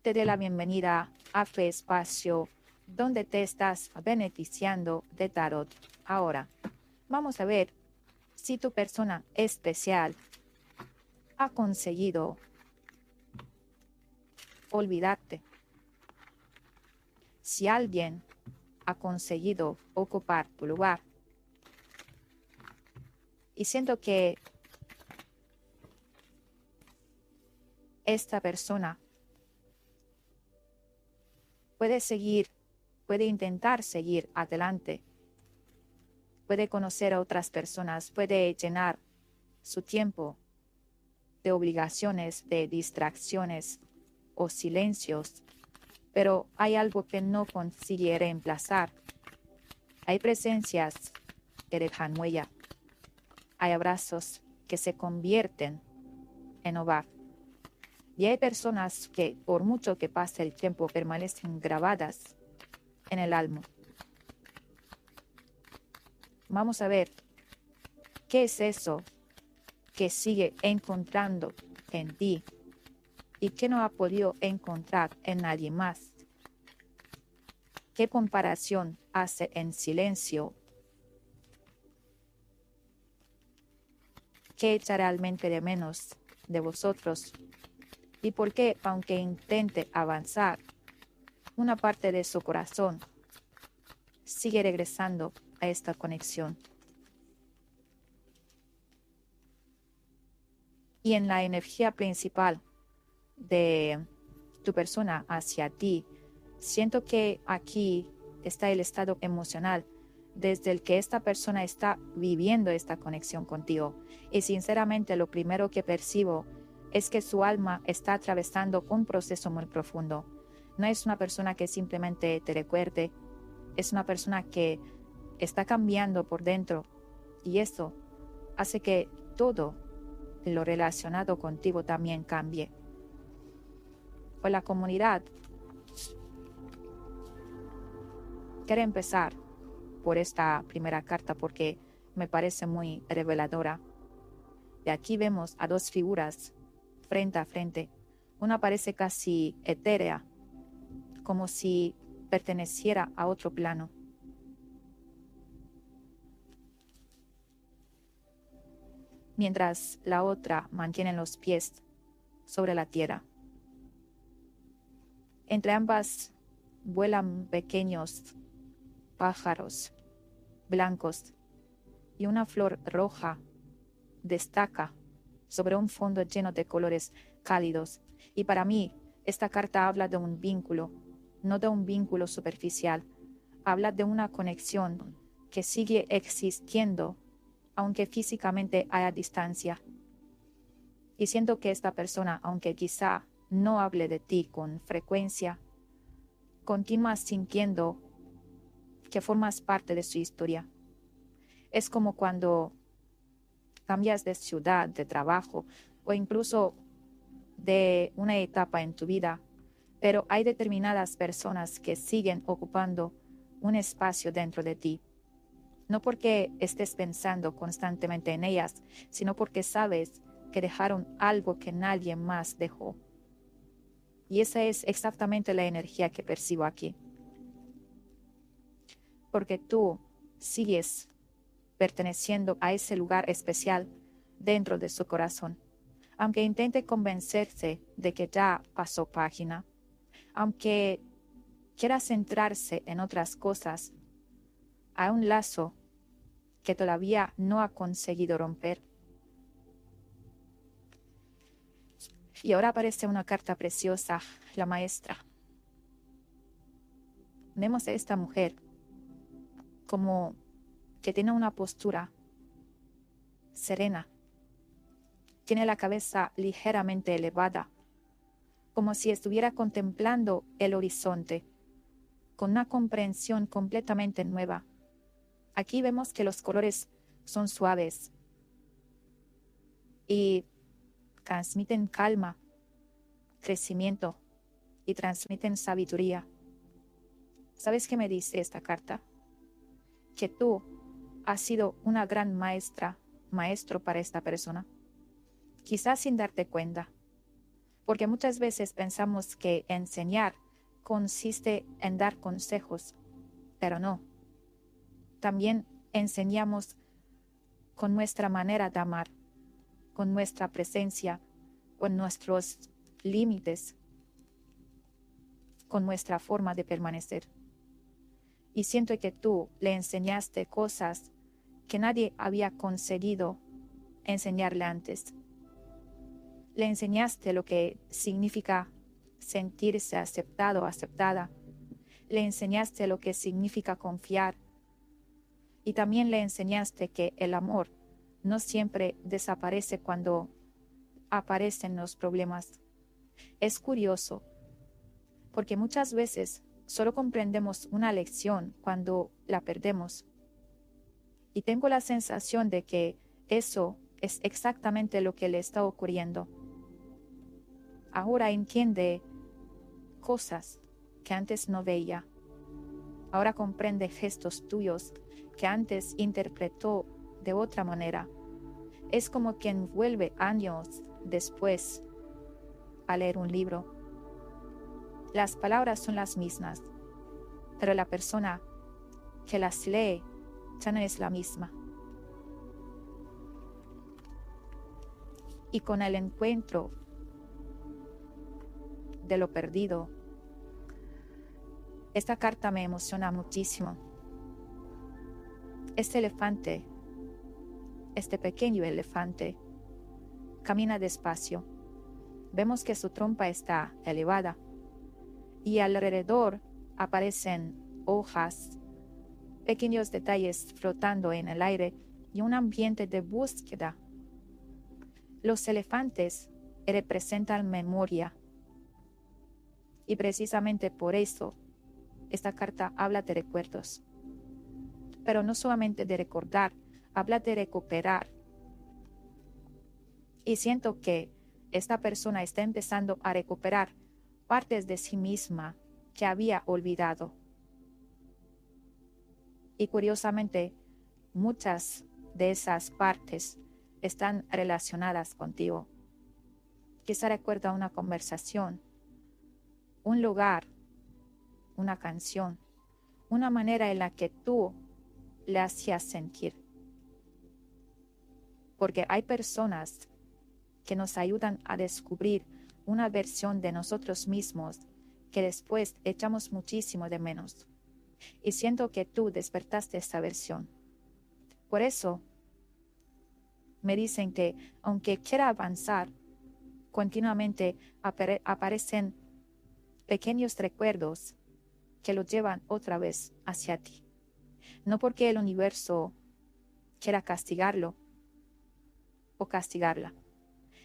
te dé la bienvenida a tu espacio donde te estás beneficiando de tarot. Ahora, vamos a ver si tu persona especial ha conseguido olvidarte. Si alguien ha conseguido ocupar tu lugar. Y siento que esta persona puede intentar seguir adelante, puede conocer a otras personas, puede llenar su tiempo de obligaciones, de distracciones o silencios, pero hay algo que no consigue reemplazar. Hay presencias que dejan huella, hay abrazos que se convierten en hogar. Y hay personas que, por mucho que pase el tiempo, permanecen grabadas en el alma. Vamos a ver qué es eso que sigue encontrando en ti y que no ha podido encontrar en nadie más. ¿Qué comparación hace en silencio? ¿Qué echa realmente de menos de vosotros? ¿Y por qué, aunque intente avanzar, una parte de su corazón sigue regresando a esta conexión? Y en la energía principal de tu persona hacia ti, siento que aquí está el estado emocional desde el que esta persona está viviendo esta conexión contigo. Y sinceramente lo primero que percibo es que su alma está atravesando un proceso muy profundo. No es una persona que simplemente te recuerde, es una persona que está cambiando por dentro y eso hace que todo lo relacionado contigo también cambie. O la comunidad. Quiero empezar por esta primera carta porque me parece muy reveladora. De aquí vemos a dos figuras frente a frente. Una parece casi etérea, como si perteneciera a otro plano. Mientras la otra mantiene los pies sobre la tierra. Entre ambas vuelan pequeños pájaros blancos y una flor roja destaca sobre un fondo lleno de colores cálidos. Y para mí, esta carta habla de un vínculo, no de un vínculo superficial. Habla de una conexión que sigue existiendo, aunque físicamente haya distancia. Y siento que esta persona, aunque quizá no hable de ti con frecuencia, continúa sintiendo que formas parte de su historia. Es como cuando cambias de ciudad, de trabajo o incluso de una etapa en tu vida, pero hay determinadas personas que siguen ocupando un espacio dentro de ti. No porque estés pensando constantemente en ellas, sino porque sabes que dejaron algo que nadie más dejó. Y esa es exactamente la energía que percibo aquí. Porque tú sigues perteneciendo a ese lugar especial dentro de su corazón. Aunque intente convencerse de que ya pasó página, aunque quiera centrarse en otras cosas, hay un lazo que todavía no ha conseguido romper. Y ahora aparece una carta preciosa, la maestra. Vemos a esta mujer como que tiene una postura serena. Tiene la cabeza ligeramente elevada, como si estuviera contemplando el horizonte, con una comprensión completamente nueva. Aquí vemos que los colores son suaves y transmiten calma, crecimiento y transmiten sabiduría. ¿Sabes qué me dice esta carta? Que tú has sido una gran maestro para esta persona. Quizás sin darte cuenta, Porque muchas veces pensamos que enseñar consiste en dar consejos, pero no. También enseñamos con nuestra manera de amar, con nuestra presencia, con nuestros límites, con nuestra forma de permanecer. Y siento que tú le enseñaste cosas que nadie había conseguido enseñarle antes. Le enseñaste lo que significa sentirse aceptado o aceptada. Le enseñaste lo que significa confiar. Y también le enseñaste que el amor no siempre desaparece cuando aparecen los problemas. Es curioso, porque muchas veces solo comprendemos una lección cuando la perdemos. Y tengo la sensación de que eso es exactamente lo que le está ocurriendo. Ahora entiende cosas que antes no veía. Ahora comprende gestos tuyos que antes interpretó de otra manera. Es como quien vuelve años después a leer un libro. Las palabras son las mismas, pero la persona que las lee ya no es la misma. Y con el encuentro de lo perdido, esta carta me emociona muchísimo. Este elefante, este pequeño elefante, camina despacio. Vemos que su trompa está elevada y alrededor aparecen hojas, pequeños detalles flotando en el aire y un ambiente de búsqueda. Los elefantes representan memoria y precisamente por eso esta carta habla de recuerdos. Pero no solamente de recordar, habla de recuperar. Y siento que esta persona está empezando a recuperar partes de sí misma que había olvidado. Y curiosamente, muchas de esas partes están relacionadas contigo. Quizá recuerda una conversación, un lugar, una canción, una manera en la que tú le hacías sentir. Porque hay personas que nos ayudan a descubrir una versión de nosotros mismos que después echamos muchísimo de menos. Y siento que tú despertaste esta versión. Por eso me dicen que aunque quiera avanzar, continuamente aparecen pequeños recuerdos que lo llevan otra vez hacia ti. No porque el universo quiera castigarlo o castigarla,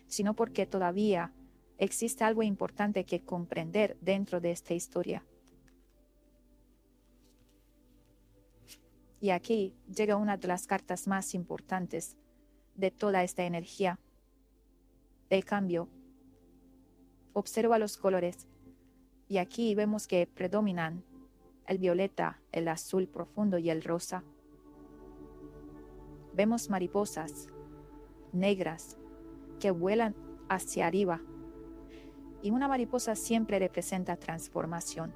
sino porque todavía existe algo importante que comprender dentro de esta historia. Y aquí llega una de las cartas más importantes de toda esta energía, el cambio. Observa los colores y aquí vemos que predominan el violeta, el azul profundo y el rosa. Vemos mariposas negras que vuelan hacia arriba y una mariposa siempre representa transformación.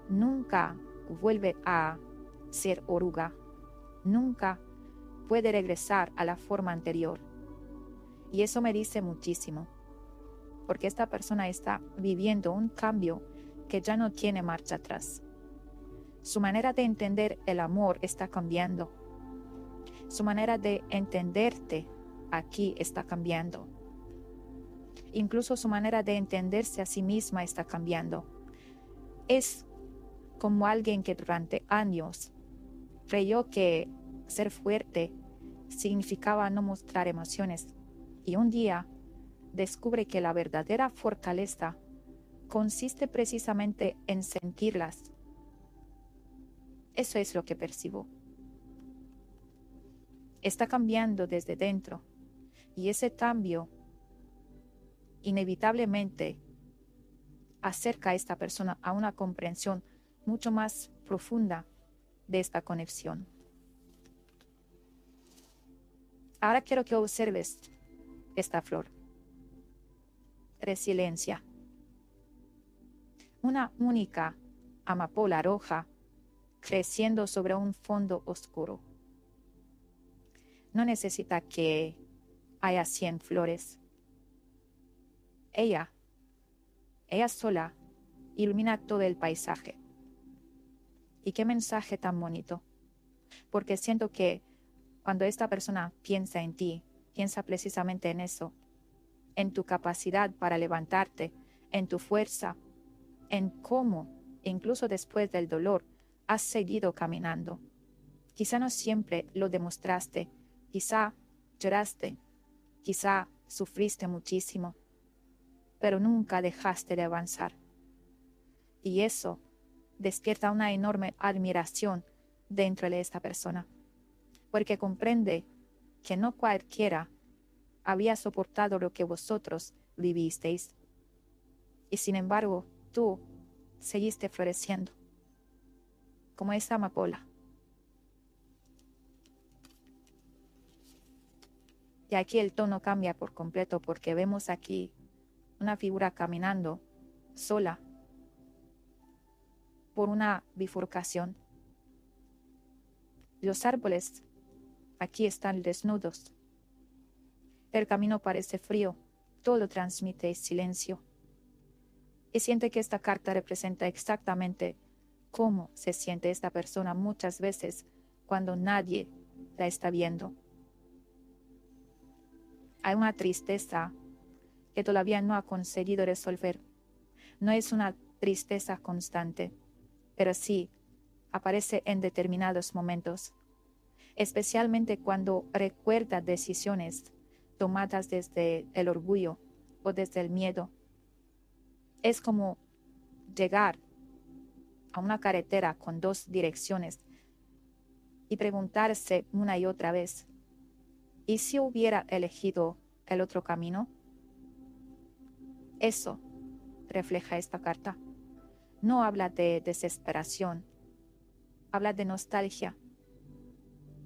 Nunca vuelve a ser oruga, nunca puede regresar a la forma anterior. Y eso me dice muchísimo, porque esta persona está viviendo un cambio que ya no tiene marcha atrás. Su manera de entender el amor está cambiando. Su manera de entenderte aquí está cambiando. Incluso su manera de entenderse a sí misma está cambiando. Es como alguien que durante años creyó que ser fuerte significaba no mostrar emociones y un día descubre que la verdadera fortaleza consiste precisamente en sentirlas. Eso es lo que percibo. Está cambiando desde dentro y ese cambio inevitablemente acerca a esta persona a una comprensión mucho más profunda de esta conexión. Ahora quiero que observes esta flor. resiliencia. Una única amapola roja creciendo sobre un fondo oscuro. No necesita que haya 100 flores. Ella sola ilumina todo el paisaje. Y qué mensaje tan bonito. Porque siento que cuando esta persona piensa en ti, piensa precisamente en eso, en tu capacidad para levantarte, en tu fuerza, en cómo, incluso después del dolor, has seguido caminando. Quizá no siempre lo demostraste, quizá lloraste, quizá sufriste muchísimo, pero nunca dejaste de avanzar. Y eso despierta una enorme admiración dentro de esta persona, porque comprende que no cualquiera había soportado lo que vosotros vivisteis. Y sin embargo, tú seguiste floreciendo, como esa amapola. Y aquí el tono cambia por completo porque vemos aquí una figura caminando sola por una bifurcación. Los árboles aquí están desnudos. El camino parece frío, todo transmite silencio. Y siente que esta carta representa exactamente cómo se siente esta persona muchas veces cuando nadie la está viendo. Hay una tristeza que todavía no ha conseguido resolver. No es una tristeza constante, pero sí aparece en determinados momentos, especialmente cuando recuerda decisiones tomadas desde el orgullo o desde el miedo. Es como llegar a una carretera con 2 direcciones y preguntarse una y otra vez, ¿y si hubiera elegido el otro camino? Eso refleja esta carta. No habla de desesperación, habla de nostalgia,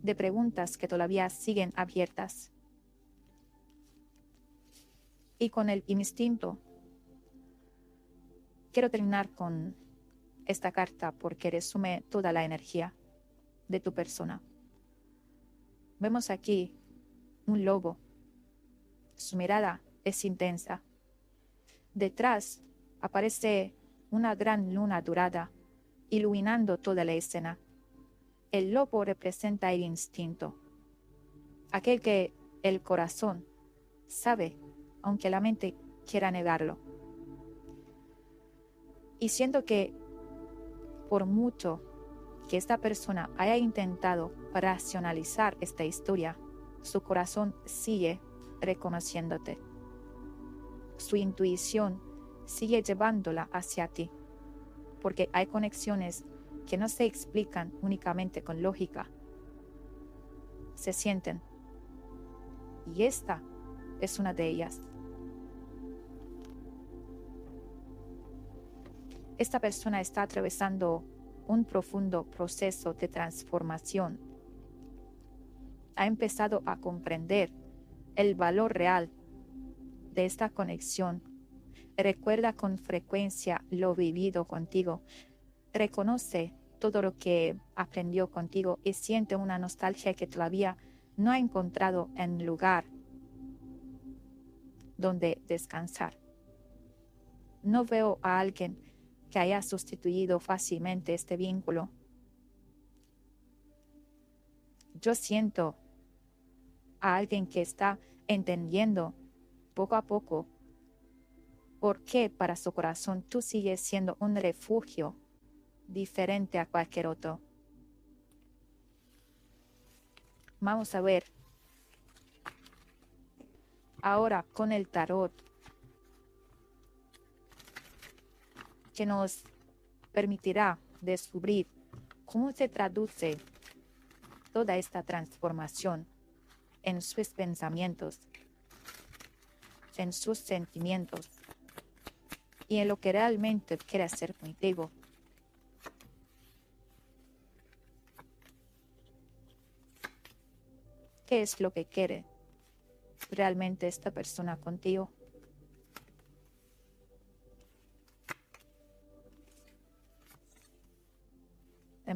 de preguntas que todavía siguen abiertas. Y con el instinto, quiero terminar con esta carta porque resume toda la energía de tu persona. Vemos aquí un lobo. Su mirada es intensa. Detrás aparece una gran luna dorada, iluminando toda la escena. El lobo representa el instinto, aquel que el corazón sabe, aunque la mente quiera negarlo. Y siento que por mucho que esta persona haya intentado racionalizar esta historia, su corazón sigue reconociéndote. Su intuición sigue llevándola hacia ti, porque hay conexiones que no se explican únicamente con lógica. Se sienten. Y esta es una de ellas. Esta persona está atravesando un profundo proceso de transformación. Ha empezado a comprender el valor real de esta conexión. Recuerda con frecuencia lo vivido contigo. Reconoce todo lo que aprendió contigo y siente una nostalgia que todavía no ha encontrado en lugar donde descansar. No veo a alguien que haya sustituido fácilmente este vínculo. Yo siento a alguien que está entendiendo poco a poco por qué para su corazón tú sigues siendo un refugio diferente a cualquier otro. Vamos a ver ahora con el tarot que nos permitirá descubrir cómo se traduce toda esta transformación en sus pensamientos, en sus sentimientos y en lo que realmente quiere hacer contigo. ¿Qué es lo que quiere realmente esta persona contigo?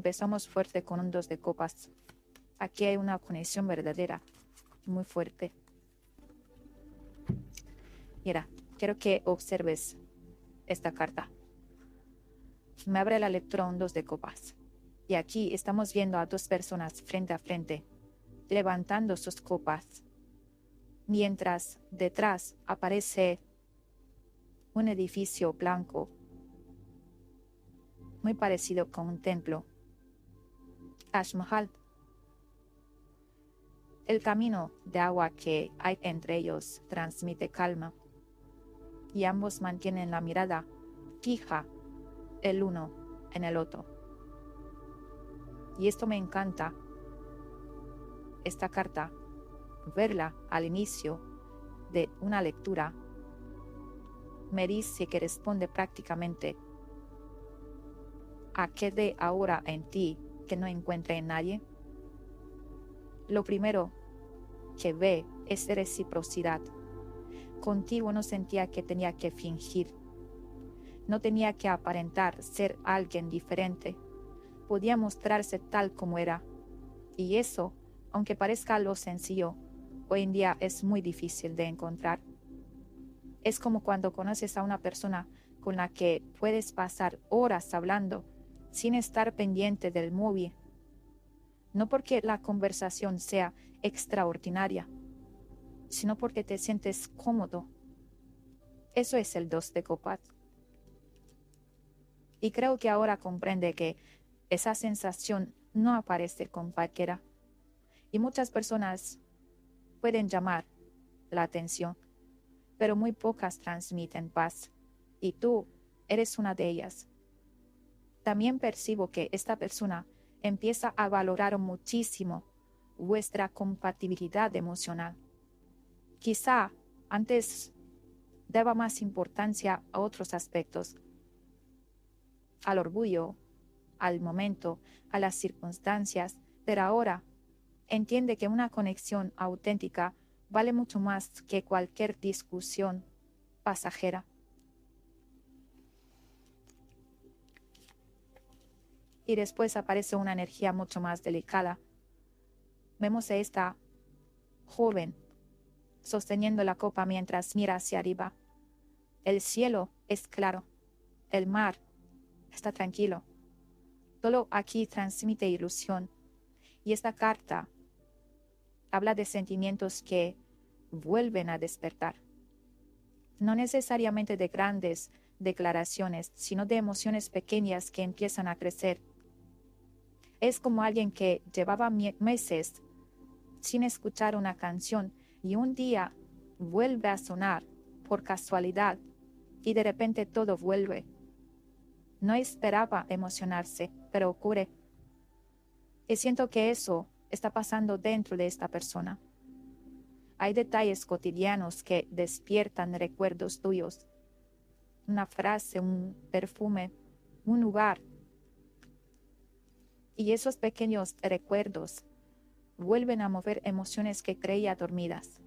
Empezamos fuerte con un 2 de copas. Aquí hay una conexión verdadera, muy fuerte. Mira, quiero que observes esta carta. Me abre la lectura un 2 de copas. Y aquí estamos viendo a dos personas frente a frente, levantando sus copas, mientras detrás aparece un edificio blanco, muy parecido con un templo. Taj Mahal. El camino de agua que hay entre ellos transmite calma, y ambos mantienen la mirada fija el uno en el otro. Y esto me encanta, esta carta, verla al inicio de una lectura, me dice que responde prácticamente a qué de ahora en ti que no encuentre en nadie. Lo primero que ve es reciprocidad. Contigo no sentía que tenía que fingir, no tenía que aparentar ser alguien diferente, podía mostrarse tal como era. Y eso, aunque parezca algo sencillo, hoy en día es muy difícil de encontrar. Es como cuando conoces a una persona con la que puedes pasar horas hablando sin estar pendiente del móvil. No porque la conversación sea extraordinaria, sino porque te sientes cómodo. Eso es el 2 de copas. Y creo que ahora comprende que esa sensación no aparece con cualquiera. Y muchas personas pueden llamar la atención, pero muy pocas transmiten paz. Y tú eres una de ellas. También percibo que esta persona empieza a valorar muchísimo vuestra compatibilidad emocional. Quizá antes daba más importancia a otros aspectos, al orgullo, al momento, a las circunstancias, pero ahora entiende que una conexión auténtica vale mucho más que cualquier discusión pasajera. Y después aparece una energía mucho más delicada. Vemos a esta joven sosteniendo la copa mientras mira hacia arriba. El cielo es claro, el mar está tranquilo. Todo aquí transmite ilusión. Y esta carta habla de sentimientos que vuelven a despertar. No necesariamente de grandes declaraciones, sino de emociones pequeñas que empiezan a crecer. Es como alguien que llevaba meses sin escuchar una canción y un día vuelve a sonar por casualidad y de repente todo vuelve. No esperaba emocionarse, pero ocurre. Y siento que eso está pasando dentro de esta persona. Hay detalles cotidianos que despiertan recuerdos tuyos. Una frase, un perfume, un lugar. Y esos pequeños recuerdos vuelven a mover emociones que creía dormidas.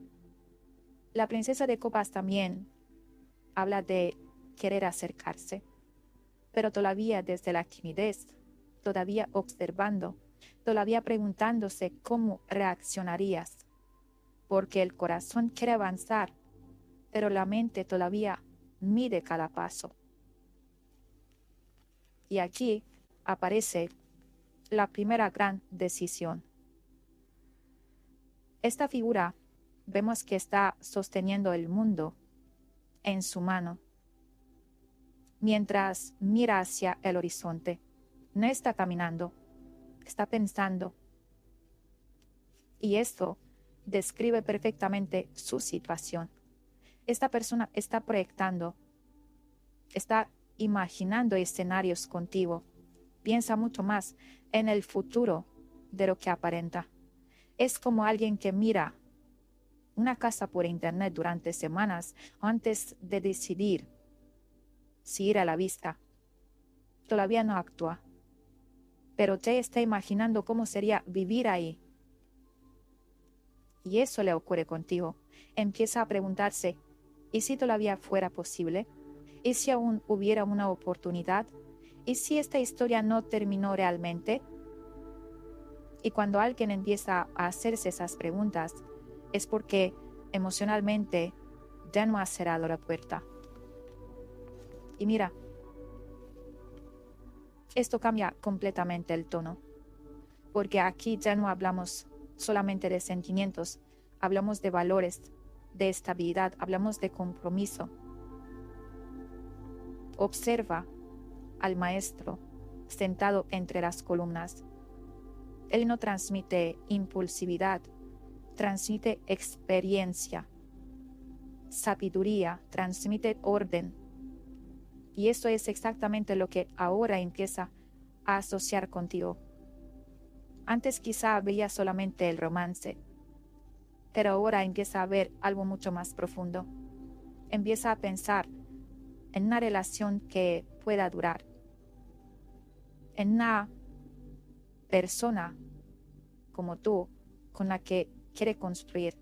La princesa de copas también habla de querer acercarse, pero todavía desde la timidez, todavía observando, todavía preguntándose cómo reaccionarías, porque el corazón quiere avanzar, pero la mente todavía mide cada paso. Y aquí aparece la primera gran decisión. Esta figura vemos que está sosteniendo el mundo en su mano, mientras mira hacia el horizonte. No está caminando, está pensando. Y esto describe perfectamente su situación. Esta persona está proyectando, está imaginando escenarios contigo. Piensa mucho más en el futuro de lo que aparenta. Es como alguien que mira una casa por internet durante semanas antes de decidir si ir a la vista. Todavía no actúa, pero ya está imaginando cómo sería vivir ahí. Y eso le ocurre contigo. Empieza a preguntarse, ¿y si todavía fuera posible? ¿Y si aún hubiera una oportunidad? ¿Y si esta historia no terminó realmente? Y cuando alguien empieza a hacerse esas preguntas, es porque emocionalmente ya no ha cerrado la puerta. Y mira, esto cambia completamente el tono, porque aquí ya no hablamos solamente de sentimientos, hablamos de valores, de estabilidad, hablamos de compromiso. Observa al maestro sentado entre las columnas. Él no transmite impulsividad, transmite experiencia, sabiduría, transmite orden. Y eso es exactamente lo que ahora empieza a asociar contigo. Antes quizá veía solamente el romance, pero ahora empieza a ver algo mucho más profundo. Empieza a pensar en una relación que pueda durar, en una persona como tú con la que quiere construir,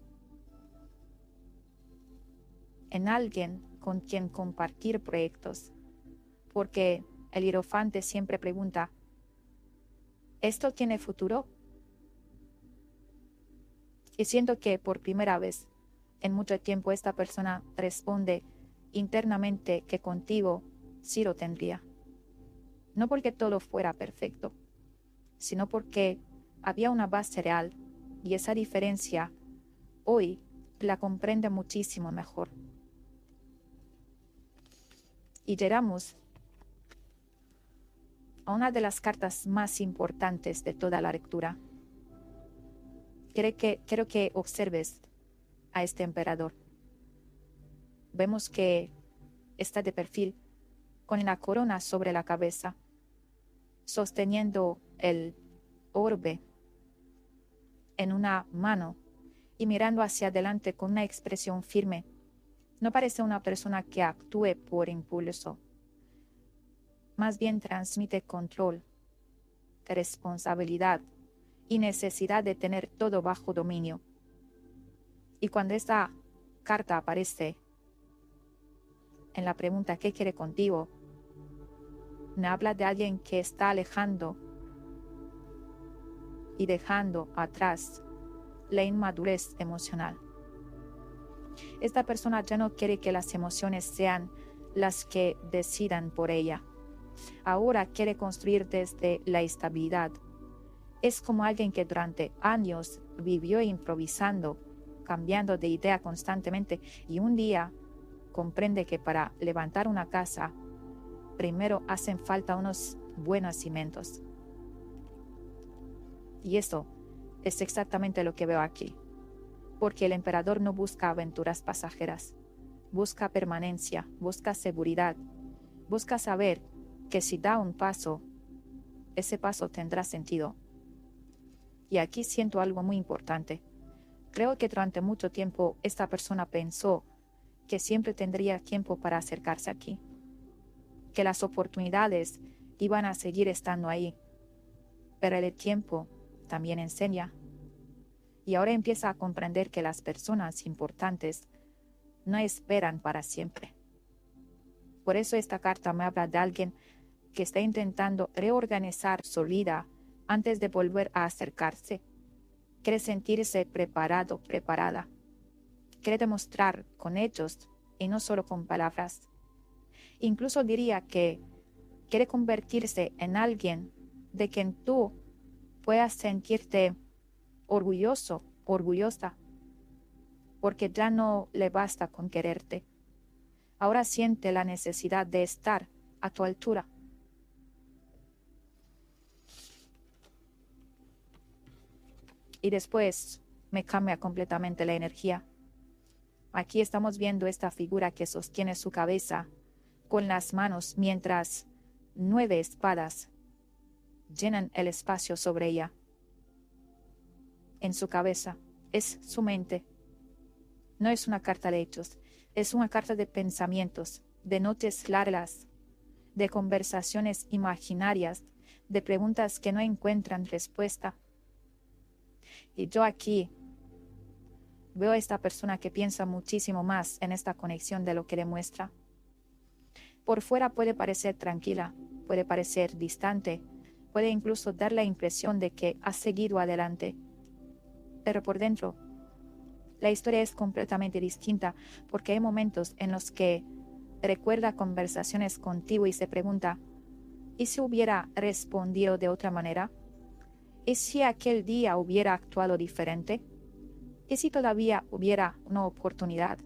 en alguien con quien compartir proyectos, porque el hierofante siempre pregunta, ¿esto tiene futuro? Y siento que por primera vez en mucho tiempo esta persona responde internamente que contigo sí lo tendría. No porque todo fuera perfecto, sino porque había una base real y esa diferencia hoy la comprende muchísimo mejor. Y llegamos a una de las cartas más importantes de toda la lectura. Quiero que observes a este emperador. Vemos que está de perfil con la corona sobre la cabeza, sosteniendo el orbe en una mano y mirando hacia adelante con una expresión firme. No parece una persona que actúe por impulso. Más bien transmite control, responsabilidad y necesidad de tener todo bajo dominio. Y cuando esta carta aparece en la pregunta ¿qué quiere contigo?, me habla de alguien que está alejando y dejando atrás la inmadurez emocional. Esta persona ya no quiere que las emociones sean las que decidan por ella. Ahora quiere construir desde la estabilidad. Es como alguien que durante años vivió improvisando, cambiando de idea constantemente y un día comprende que para levantar una casa primero hacen falta unos buenos cimientos. Y eso es exactamente lo que veo aquí, porque el emperador no busca aventuras pasajeras, busca permanencia, busca seguridad, busca saber que si da un paso, ese paso tendrá sentido. Y aquí siento algo muy importante. Creo que durante mucho tiempo esta persona pensó que siempre tendría tiempo para acercarse aquí, que las oportunidades iban a seguir estando ahí, pero el tiempo también enseña. Y ahora empieza a comprender que las personas importantes no esperan para siempre. Por eso esta carta me habla de alguien que está intentando reorganizar su vida antes de volver a acercarse. Quiere sentirse preparado, preparada. Quiere demostrar con hechos y no solo con palabras. Incluso diría que quiere convertirse en alguien de quien tú puedas sentirte orgulloso, orgullosa, porque ya no le basta con quererte. Ahora siente la necesidad de estar a tu altura. Y después me cambia completamente la energía. Aquí estamos viendo esta figura que sostiene su cabeza con las manos mientras 9 espadas llenan el espacio sobre ella. En su cabeza es su mente. No es una carta de hechos, es una carta de pensamientos, de noches largas, de conversaciones imaginarias, de preguntas que no encuentran respuesta. Y yo aquí veo a esta persona que piensa muchísimo más en esta conexión de lo que demuestra. Por fuera puede parecer tranquila, puede parecer distante, puede incluso dar la impresión de que has seguido adelante. Pero por dentro, la historia es completamente distinta porque hay momentos en los que recuerda conversaciones contigo y se pregunta, ¿y si hubiera respondido de otra manera? ¿Y si aquel día hubiera actuado diferente? ¿Y si todavía hubiera una oportunidad?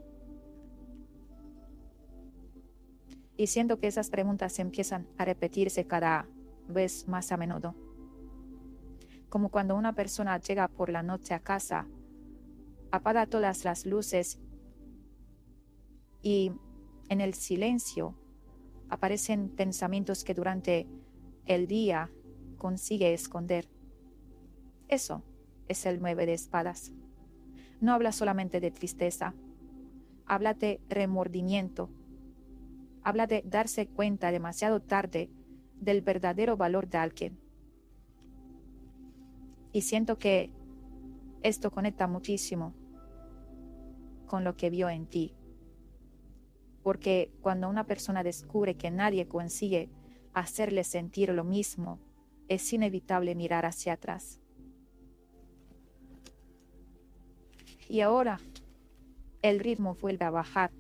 Y siento que esas preguntas empiezan a repetirse cada vez más a menudo. Como cuando una persona llega por la noche a casa, apaga todas las luces y en el silencio aparecen pensamientos que durante el día consigue esconder. Eso es el 9 de espadas. No habla solamente de tristeza, habla de remordimiento, habla de darse cuenta demasiado tarde del verdadero valor de alguien. Y siento que esto conecta muchísimo con lo que vio en ti. Porque cuando una persona descubre que nadie consigue hacerle sentir lo mismo, es inevitable mirar hacia atrás. Y ahora el ritmo vuelve a bajar.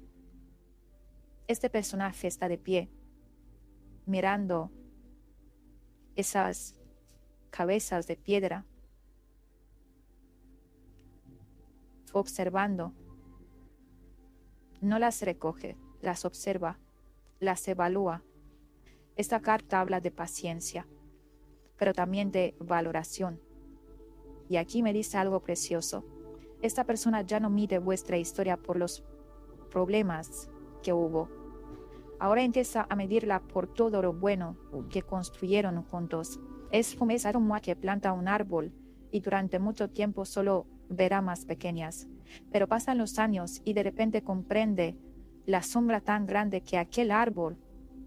Este personaje está de pie, mirando esas cabezas de piedra, observando. No las recoge, las observa, las evalúa. Esta carta habla de paciencia, pero también de valoración. Y aquí me dice algo precioso. Esta persona ya no mide vuestra historia por los problemas que hubo. Ahora empieza a medirla por todo lo bueno que construyeron juntos. Es como esa aroma que planta un árbol y durante mucho tiempo solo verá más pequeñas. Pero pasan los años y de repente comprende la sombra tan grande que aquel árbol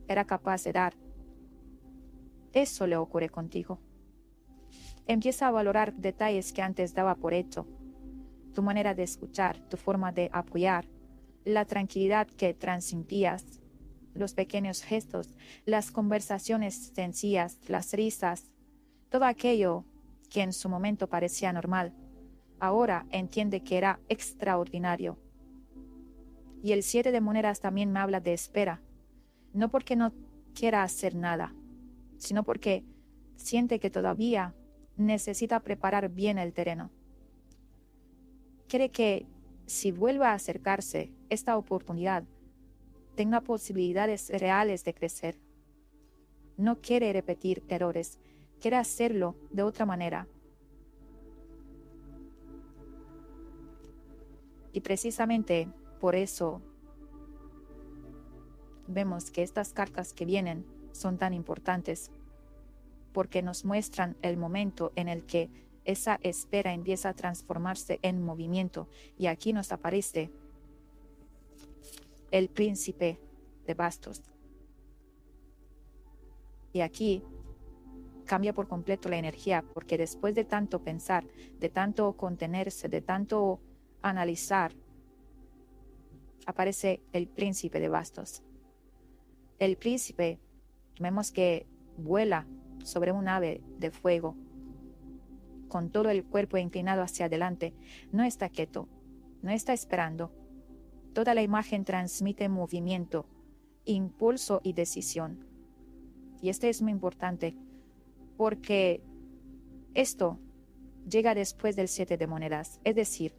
era capaz de dar. Eso le ocurre contigo. Empieza a valorar detalles que antes daba por hecho. Tu manera de escuchar, tu forma de apoyar, la tranquilidad que transmitías, los pequeños gestos, las conversaciones sencillas, las risas, todo aquello que en su momento parecía normal, ahora entiende que era extraordinario. Y el 7 de monedas también me habla de espera, no porque no quiera hacer nada, sino porque siente que todavía necesita preparar bien el terreno. Quiere que si vuelve a acercarse esta oportunidad, tenga posibilidades reales de crecer. No quiere repetir errores, quiere hacerlo de otra manera. Y precisamente por eso vemos que estas cartas que vienen son tan importantes, porque nos muestran el momento en el que esa espera empieza a transformarse en movimiento. Y aquí nos aparece el príncipe de bastos. Y aquí cambia por completo la energía, porque después de tanto pensar, de tanto contenerse, de tanto analizar, aparece el príncipe de bastos. El príncipe, vemos que vuela sobre un ave de fuego, con todo el cuerpo inclinado hacia adelante. No está quieto, no está esperando. Toda la imagen transmite movimiento, impulso y decisión. Y esto es muy importante, porque esto llega después del 7 de monedas. Es decir,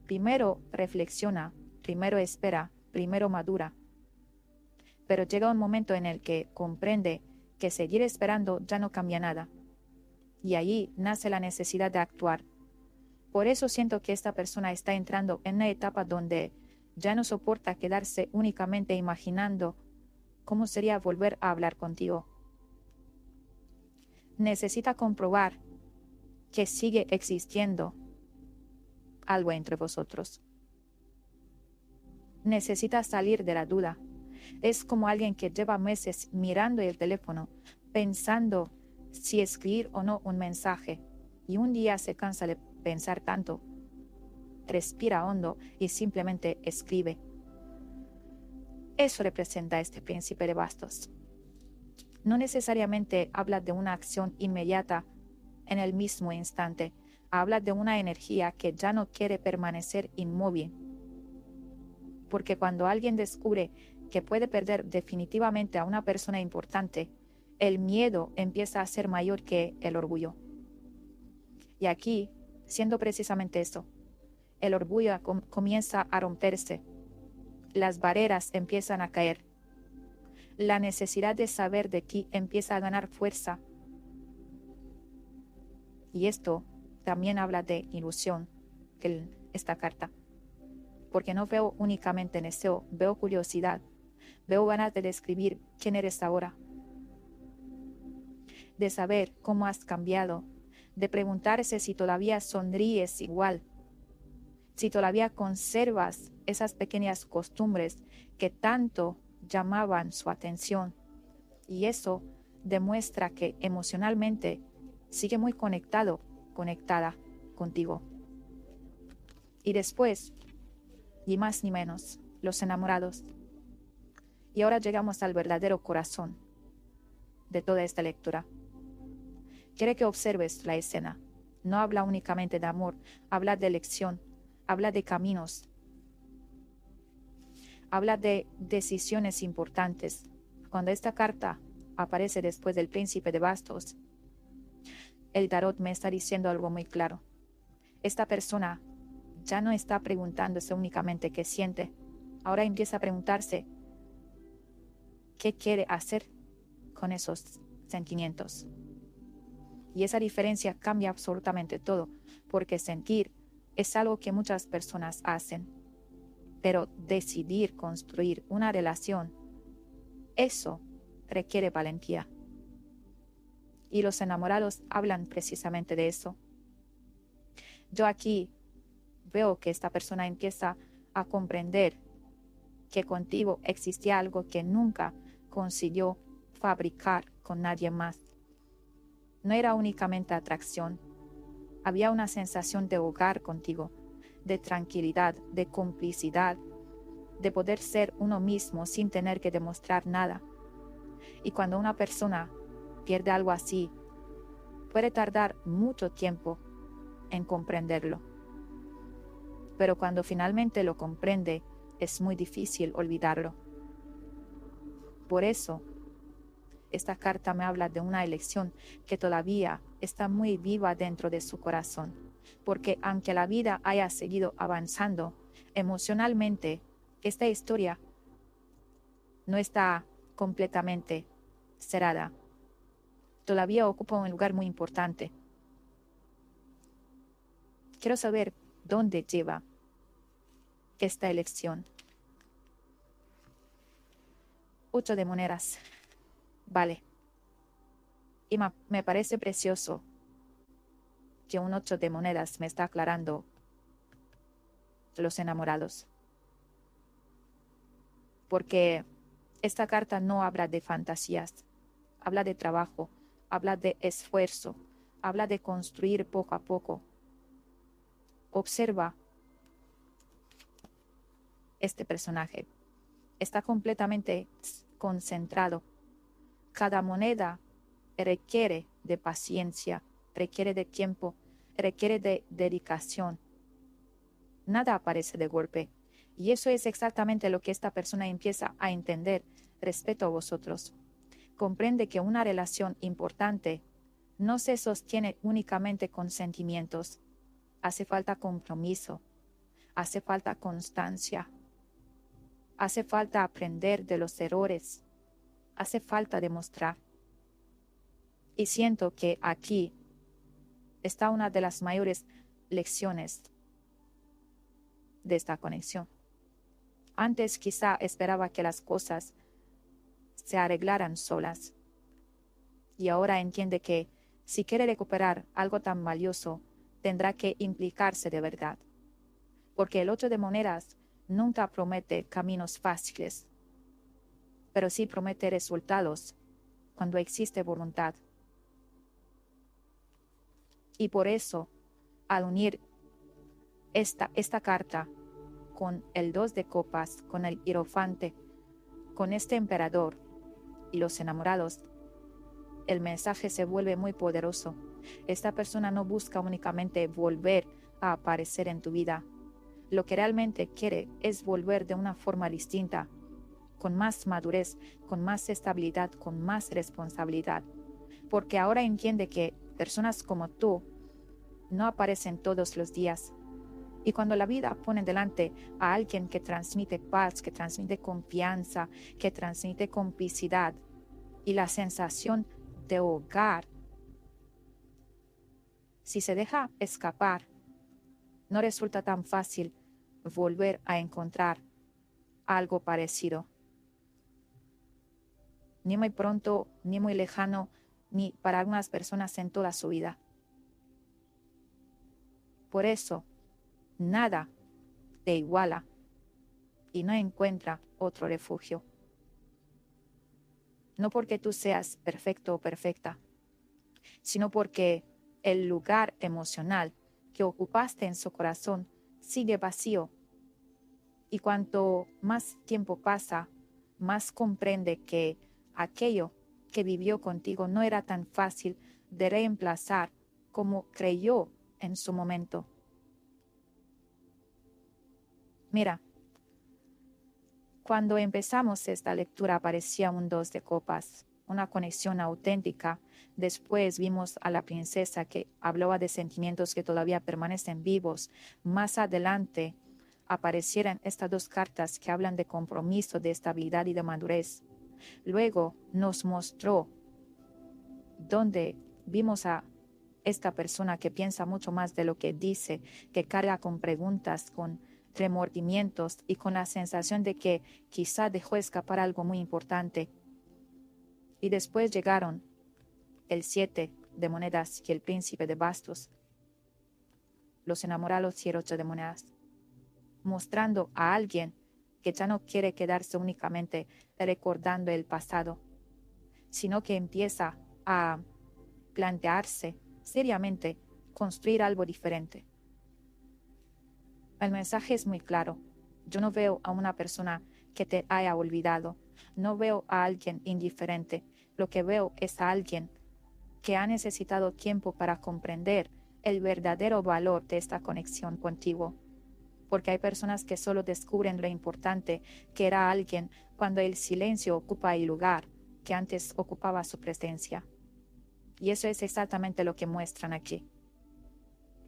primero reflexiona, primero espera, primero madura. Pero llega un momento en el que comprende que seguir esperando ya no cambia nada. Y ahí nace la necesidad de actuar. Por eso siento que esta persona está entrando en una etapa donde ya no soporta quedarse únicamente imaginando cómo sería volver a hablar contigo. Necesita comprobar que sigue existiendo algo entre vosotros. Necesita salir de la duda. Es como alguien que lleva meses mirando el teléfono, pensando si escribir o no un mensaje, y un día se cansa de pensar tanto, respira hondo y simplemente escribe. Eso representa a este príncipe de bastos. no necesariamente habla de una acción inmediata en el mismo instante. Habla de una energía que ya no quiere permanecer inmóvil. Porque cuando alguien descubre que puede perder definitivamente a una persona importante, el miedo empieza a ser mayor que el orgullo. Y aquí, siendo precisamente esto, el orgullo comienza a romperse. Las barreras empiezan a caer. La necesidad de saber de ti empieza a ganar fuerza. Y esto también habla de ilusión, esta carta. Porque no veo únicamente deseo, veo curiosidad. Veo ganas de describir quién eres ahora. De saber cómo has cambiado. De preguntarse si todavía sonríes igual. Si todavía conservas esas pequeñas costumbres que tanto llamaban su atención. Y eso demuestra que emocionalmente sigue muy conectada contigo. Y después, ni más ni menos, los enamorados. Y ahora llegamos al verdadero corazón de toda esta lectura. Quiere que observes la escena. No habla únicamente de amor, habla de elección, habla de caminos, habla de decisiones importantes. Cuando esta carta aparece después del príncipe de bastos, el tarot me está diciendo algo muy claro. Esta persona ya no está preguntándose únicamente qué siente. Ahora empieza a preguntarse qué quiere hacer con esos sentimientos. Y esa diferencia cambia absolutamente todo, porque sentir es algo que muchas personas hacen. Pero decidir construir una relación, eso requiere valentía. Y los enamorados hablan precisamente de eso. Yo aquí veo que esta persona empieza a comprender que contigo existía algo que nunca consiguió fabricar con nadie más. No era únicamente atracción, había una sensación de hogar contigo, de tranquilidad, de complicidad, de poder ser uno mismo sin tener que demostrar nada. Y cuando una persona pierde algo así, puede tardar mucho tiempo en comprenderlo. Pero cuando finalmente lo comprende, es muy difícil olvidarlo. Por eso, esta carta me habla de una elección que todavía está muy viva dentro de su corazón, porque aunque la vida haya seguido avanzando, emocionalmente, esta historia no está completamente cerrada. Todavía ocupa un lugar muy importante. Quiero saber dónde lleva esta elección. 8 de monedas. Vale. Y me parece precioso que un 8 de monedas me está aclarando los enamorados. Porque esta carta no habla de fantasías, habla de trabajo, habla de esfuerzo, habla de construir poco a poco. Observa este personaje. Está completamente concentrado. Cada moneda requiere de paciencia, requiere de tiempo, requiere de dedicación. Nada aparece de golpe. Y eso es exactamente lo que esta persona empieza a entender respecto a vosotros. Comprende que una relación importante no se sostiene únicamente con sentimientos. Hace falta compromiso, hace falta constancia, hace falta aprender de los errores, hace falta demostrar. Y siento que aquí está una de las mayores lecciones de esta conexión. Antes quizá esperaba que las cosas se arreglaran solas. Y ahora entiende que si quiere recuperar algo tan valioso, tendrá que implicarse de verdad. Porque el 8 de monedas nunca promete caminos fáciles, pero sí promete resultados cuando existe voluntad. Y por eso, al unir esta carta con el 2 de copas, con el hierofante, con este emperador y los enamorados, el mensaje se vuelve muy poderoso. Esta persona no busca únicamente volver a aparecer en tu vida. Lo que realmente quiere es volver de una forma distinta, con más madurez, con más estabilidad, con más responsabilidad. Porque ahora entiende que personas como tú no aparecen todos los días. Y cuando la vida pone delante a alguien que transmite paz, que transmite confianza, que transmite complicidad y la sensación de hogar, si se deja escapar, no resulta tan fácil volver a encontrar algo parecido. Ni muy pronto, ni muy lejano, ni para algunas personas en toda su vida. Por eso, nada te iguala y no encuentra otro refugio. No porque tú seas perfecto o perfecta, sino porque el lugar emocional que ocupaste en su corazón sigue vacío. Y cuanto más tiempo pasa, más comprende que aquello que vivió contigo no era tan fácil de reemplazar como creyó en su momento. Mira, cuando empezamos esta lectura aparecía un 2 de copas, una conexión auténtica. Después vimos a la princesa que hablaba de sentimientos que todavía permanecen vivos. Más adelante aparecieron estas 2 cartas que hablan de compromiso, de estabilidad y de madurez. Luego nos mostró donde vimos a esta persona que piensa mucho más de lo que dice, que carga con preguntas, con remordimientos y con la sensación de que quizá dejó escapar algo muy importante. Y después llegaron el 7 de monedas y el príncipe de bastos, los enamorados y el 8 de monedas, mostrando a alguien que ya no quiere quedarse únicamente recordando el pasado, sino que empieza a plantearse seriamente construir algo diferente. El mensaje es muy claro. Yo no veo a una persona que te haya olvidado. No veo a alguien indiferente. Lo que veo es a alguien que ha necesitado tiempo para comprender el verdadero valor de esta conexión contigo. Porque hay personas que solo descubren lo importante que era alguien cuando el silencio ocupa el lugar que antes ocupaba su presencia. Y eso es exactamente lo que muestran aquí.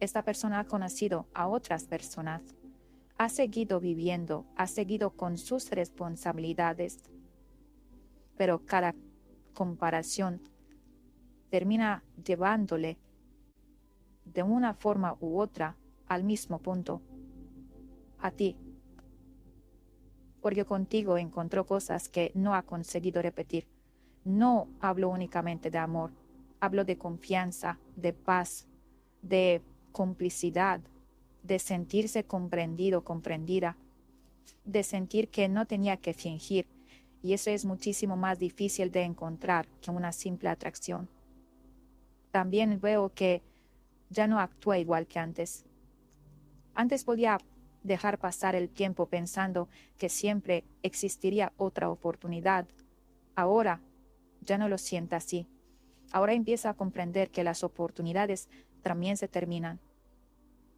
Esta persona ha conocido a otras personas, ha seguido viviendo, ha seguido con sus responsabilidades, pero cada comparación termina llevándole de una forma u otra al mismo punto, a ti, porque contigo encontró cosas que no ha conseguido repetir. No hablo únicamente de amor, hablo de confianza, de paz, de complicidad, de sentirse comprendido, comprendida, de sentir que no tenía que fingir, y eso es muchísimo más difícil de encontrar que una simple atracción. También veo que ya no actúa igual que antes. Antes podía dejar pasar el tiempo pensando que siempre existiría otra oportunidad. Ahora ya no lo siente así. Ahora empieza a comprender que las oportunidades también se terminan.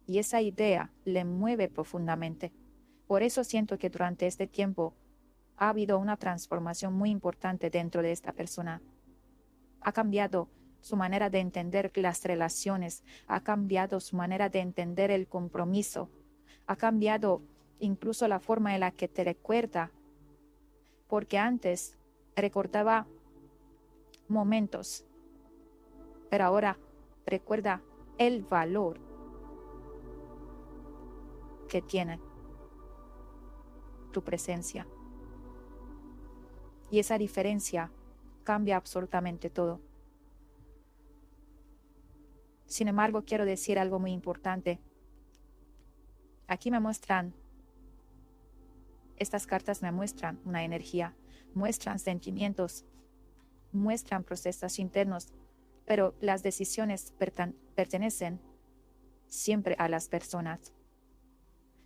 Y esa idea le mueve profundamente. Por eso siento que durante este tiempo ha habido una transformación muy importante dentro de esta persona. Ha cambiado su manera de entender las relaciones, ha cambiado su manera de entender el compromiso, ha cambiado incluso la forma en la que te recuerda, porque antes recordaba momentos, pero ahora recuerda el valor que tiene tu presencia. Y esa diferencia cambia absolutamente todo. Sin embargo, quiero decir algo muy importante. Aquí estas cartas me muestran una energía, muestran sentimientos, muestran procesos internos, pero las decisiones pertenecen siempre a las personas.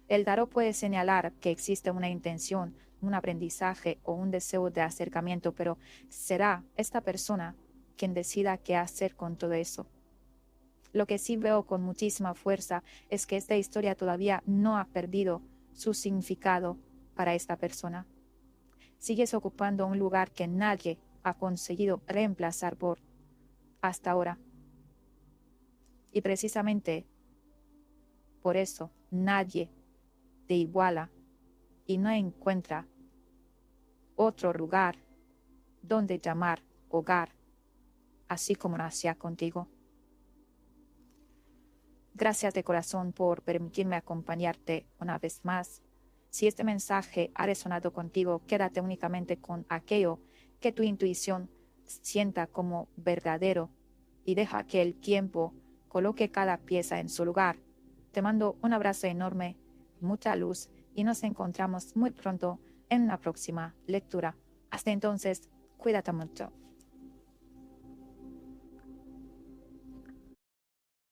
El tarot puede señalar que existe una intención, un aprendizaje o un deseo de acercamiento, pero será esta persona quien decida qué hacer con todo eso. Lo que sí veo con muchísima fuerza es que esta historia todavía no ha perdido su significado para esta persona. Sigues ocupando un lugar que nadie ha conseguido reemplazar hasta ahora. Y precisamente por eso nadie te iguala y no encuentra otro lugar donde llamar hogar, así como lo hacía contigo. Gracias de corazón por permitirme acompañarte una vez más. Si este mensaje ha resonado contigo, quédate únicamente con aquello que tu intuición sienta como verdadero y deja que el tiempo coloque cada pieza en su lugar. Te mando un abrazo enorme, mucha luz y nos encontramos muy pronto en la próxima lectura. Hasta entonces, cuídate mucho.